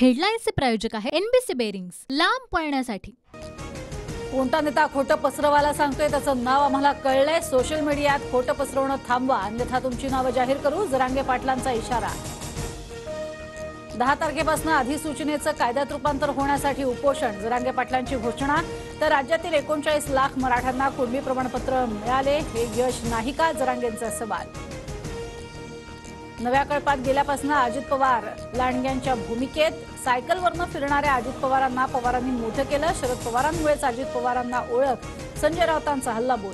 हेडलाईन्सचे प्रायोजक आहे NBC bearings, लांब पळण्यासाठी। कोणता नेता खोटं पसरवायला सांगतोय त्याचं नाव आम्हाला कळलंय। सोशल मीडियात खोटं पसरवणं थांबवा, अन्यथा तुमची नावं जाहीर करू, जरांगे पाटलांचा इशारा। 10 तारखेपासून अधिसूचनेचं कायद्यात रूपांतर होण्यासाठी उपोषण, जरांगे पाटलांची घोषणा। तर राज्यातील 39 लाख मराठ्यांना कुणबी प्रमाणपत्र मिळाले, हे यश नाही का, जरांगेंचा सवाल। नव्या कळपात गेल्यापासून अजित पवार लांडग्यांच्या भूमिकेत, सायकलवरनं फिरणाऱ्या अजित पवारांना पवारांनी मोठं केलं, शरद पवारांमुळेच अजित पवारांना ओळख, संजय राऊतांचा हल्लाबोल।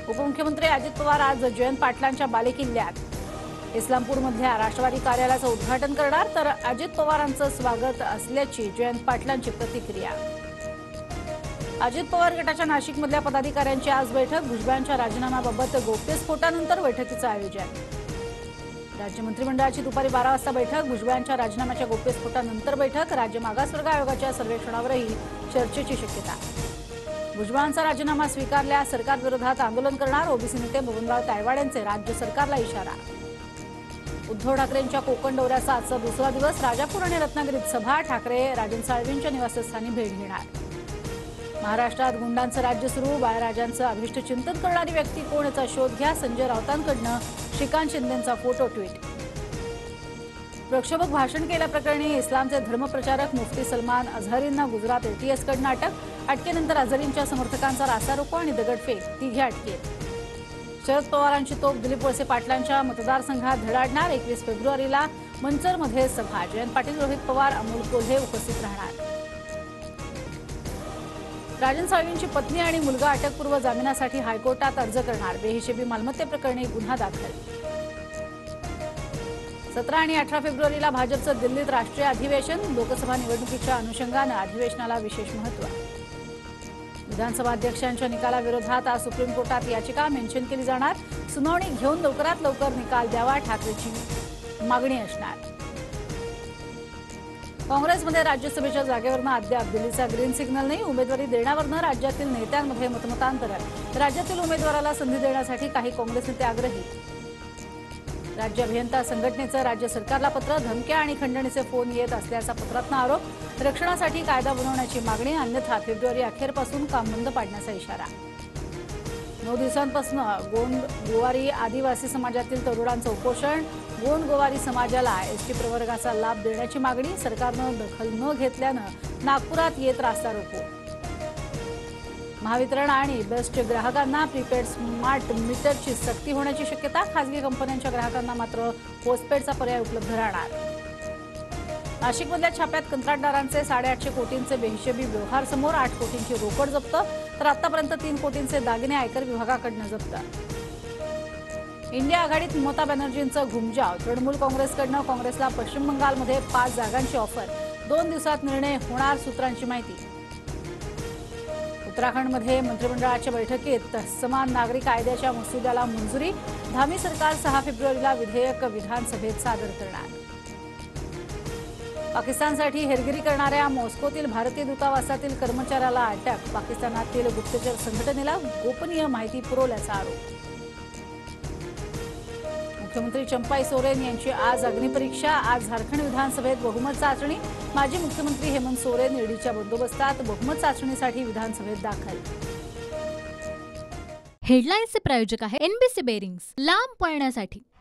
उपमुख्यमंत्री अजित पवार आज जयंत पाटलांच्या बालेकिल्ल्यात इस्लामपूरमधल्या राष्ट्रवादी कार्यालयाचं उद्घाटन करणार, तर अजित पवारांचं स्वागत असल्याची जयंत पाटलांची प्रतिक्रिया। अजित पवार गटाच्या नाशिकमधल्या पदाधिकाऱ्यांची आज बैठक, भुजबळांच्या राजीनाम्याबाबत गौप्यस्फोटानंतर बैठकीचं आयोजन। राज्य मंत्रिमंडळाची दुपारी 12 वाजता बैठक, भुजबळांच्या राजीनाम्याच्या गौप्यस्फोटानंतर बैठक, राज्य मागासवर्ग आयोगाच्या सर्वेक्षणावरही चर्चेची शक्यता। भुजबळांचा राजीनामा स्वीकारल्यास सरकारविरोधात आंदोलन करणार, ओबीसी नेते बबनराव तायवाडेंचे राज्य सरकारला इशारा। उद्धव ठाकरेंच्या कोकण दौऱ्याचा आजचा दुसरा दिवस, राजापूर आणि रत्नागिरीत सभा, ठाकरे राजन साळवींच्या निवासस्थानी भेट घेणार। महाराष्ट्रात गुंडांचं राज्य सुरू, बाळराजांचं अभिष्ट चिंतन करणारी व्यक्ती कोण याचा शोध घ्या, संजय राऊतांकडनं श्रीकांत शिंदेंचा फोटो ट्विट। प्रक्षोभक भाषण केल्याप्रकरणी इस्लामचे धर्मप्रचारक मुफ्ती सलमान अझहरींना गुजरात एटीएसकडनं अटक, अटकेनंतर अझहरींच्या समर्थकांचा रास्तारोको आणि दगडफेक, तिघे अटकेत। शरद पवारांची तोफ दिलीप वळसे पाटलांच्या मतदारसंघात धडाडणार, 21 फेब्रुवारीला मंचरमध्ये सभा, जयंत पाटील, रोहित पवार, अमोल कोल्हे उपस्थित राहणार। राजन साळवींची पत्नी आणि मुलगा अटकपूर्व जामिनासाठी हायकोर्टात अर्ज करणार, बेहिशेबी मालमत्तेप्रकरणी गुन्हा दाखल। 17 आणि 18 फेब्रुवारीला भाजपचं दिल्लीत राष्ट्रीय अधिवेशन, लोकसभा निवडणुकीच्या अनुषंगानं अधिवेशनाला विशेष महत्त्व। विधानसभा अध्यक्षांच्या निकालाविरोधात आज सुप्रीम कोर्टात याचिका मेन्शन केली जाणार, सुनावणी घेऊन लवकरात लवकर निकाल द्यावा, ठाकरेंची मागणी असणार। काँग्रेसमध्ये राज्यसभेच्या जागेवरनं अद्याप दिल्लीचा ग्रीन सिग्नल नाही, उमेदवारी देण्यावरनं राज्यातील नेत्यांमध्ये मतमतांतर, राज्यातील उमेदवाराला संधी देण्यासाठी काही काँग्रेस नेते आग्रही। राज्य अभियंता संघटनेचं राज्य सरकारला पत्र, धमक्या आणि खंडणीचे फोन येत असल्याचा पत्रातनं आरोप, रक्षणासाठी कायदा बनवण्याची मागणी, अन्यथा फेब्रुवारी अखेरपासून काम बंद पाडण्याचा इशारा। 9 दिवसांपासून गोंड गोवारी आदिवासी समाजातील तरुणांचं उपोषण, गोंड गोवारी समाजाला एसटी प्रवर्गाचा लाभ देण्याची मागणी, सरकारनं दखल न घेतल्यानं नागपुरात येत रास्ता रोको। महावितरण आणि बेस्ट ग्राहकांना प्रीपेड स्मार्ट मीटरची सक्ती होण्याची शक्यता, खासगी कंपन्यांच्या ग्राहकांना मात्र पोस्टपेडचा पर्याय उपलब्ध राहणार। नाशिकमधल्या छाप्यात कंत्राटदारांचे 850 कोटींचे बेहिशेबी व्यवहार समोर, 8 कोटींची रोकड जप्त, तर आतापर्यंत 3 कोटींचे दागिने आयकर विभागाकडनं जप्त। इंडिया आघाडीत ममता बॅनर्जींचं घुमजाव, तृणमूल काँग्रेसकडनं काँग्रेसला पश्चिम बंगालमध्ये 5 जागांची ऑफर, 2 दिवसात निर्णय होणार, सूत्रांची माहिती। उत्तराखंडमध्ये मंत्रिमंडळाच्या बैठकीत समान नागरी कायद्याच्या मसुद्याला मंजुरी, धामी सरकार 6 फेब्रुवारीला विधेयक विधानसभेत सादर करणार। पाकिस्तानसाठी हेरगिरी करणाऱ्या मॉस्कोतील भारतीय दूतावासातील कर्मचाऱ्याला अटक, पाकिस्तानातील गुप्तचर संघटनेला गोपनीय माहिती पुरवल्याचा आरोप। मुख्यमंत्री चंपाई सोरेन यांची आज अग्निपरीक्षा, आज झारखंड विधानसभेत बहुमत चाचणी, माजी मुख्यमंत्री हेमंत सोरेन ईडीच्या बंदोबस्तात बहुमत चाचणीसाठी विधानसभेत दाखल। हेडलाईन्सचे प्रायोजक आहे एनबीसी बेरिंग्स, लांब पळण्यासाठी।